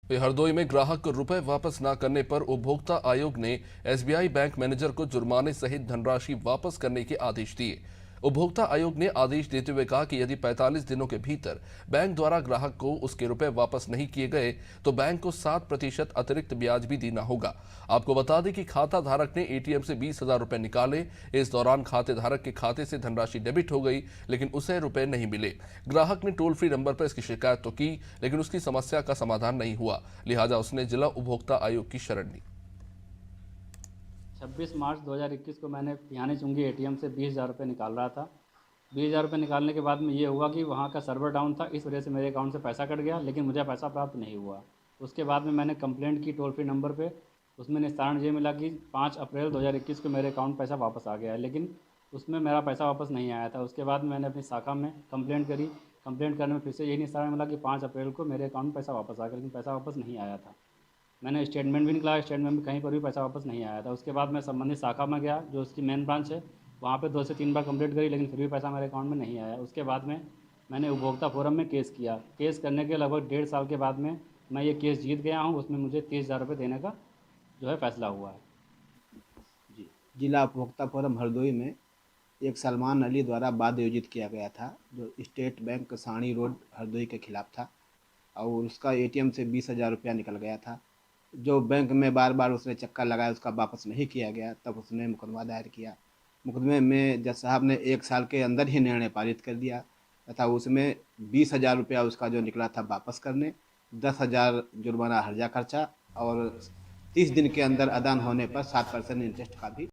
हरदोई में ग्राहक को रुपए वापस न करने पर उपभोक्ता आयोग ने एसबीआई बैंक मैनेजर को जुर्माने सहित धनराशि वापस करने के आदेश दिए। उपभोक्ता आयोग ने आदेश देते हुए कहा कि यदि 45 दिनों के भीतर बैंक द्वारा ग्राहक को उसके रुपए वापस नहीं किए गए तो बैंक को 7% अतिरिक्त ब्याज भी देना होगा। आपको बता दें कि खाता धारक ने एटीएम से 20,000 रुपए निकाले। इस दौरान खाते धारक के खाते से धनराशि डेबिट हो गई, लेकिन उसे रुपए नहीं मिले। ग्राहक ने टोल फ्री नंबर पर इसकी शिकायत तो की, लेकिन उसकी समस्या का समाधान नहीं हुआ। लिहाजा उसने जिला उपभोक्ता आयोग की शरण ली। 26 मार्च 2021 को मैंने पिहानी चुंगी एटीएम से 20,000 रुपये निकाल रहा था। 20,000 रुपये निकालने के बाद में ये हुआ कि वहाँ का सर्वर डाउन था, इस वजह से मेरे अकाउंट से पैसा कट गया, लेकिन मुझे पैसा प्राप्त नहीं हुआ। उसके बाद में मैंने कंप्लेंट की टोल फ्री नंबर पे। उसमें निस्तारण ये मिला कि 5 अप्रैल 2021 को मेरे अकाउंट पैसा वापस आ गया है, लेकिन उसमें मेरा पैसा वापस नहीं आया था। उसके बाद मैंने अपनी शाखा में कंप्लेंट करी। कंप्लेंट करने में फिर से यही निस्तारण मिला कि 5 अप्रैल को मेरे अकाउंट में पैसा वापस आ गया, लेकिन पैसा वापस नहीं आया था। मैंने स्टेटमेंट भी निकला, स्टेटमेंट में कहीं पर भी पैसा वापस नहीं आया था। उसके बाद मैं संबंधित शाखा में गया, जो उसकी मेन ब्रांच है, वहाँ पे 2 से 3 बार कंप्लेंट करी, लेकिन फिर भी पैसा मेरे अकाउंट में नहीं आया। उसके बाद में मैंने उपभोक्ता फोरम में केस किया। केस करने के लगभग 1.5 साल के बाद में मैं ये केस जीत गया हूँ। उसमें मुझे 30,000 रुपये देने का जो है फैसला हुआ है। जी, जिला उपभोक्ता फोरम हरदोई में एक सलमान अली द्वारा वाद आयोजित किया गया था, जो स्टेट बैंक साणी रोड हरदोई के खिलाफ था, और उसका एटीएम से 20,000 रुपया निकल गया था। जो बैंक में बार बार उसने चक्कर लगाया, उसका वापस नहीं किया गया, तब उसने मुकदमा दायर किया। मुकदमे में जज साहब ने 1 साल के अंदर ही निर्णय पारित कर दिया तथा उसमें 20,000 रुपया उसका जो निकला था वापस करने, 10,000 जुर्माना हर्जा खर्चा और 30 दिन के अंदर अदा होने पर 7% इंटरेस्ट का भी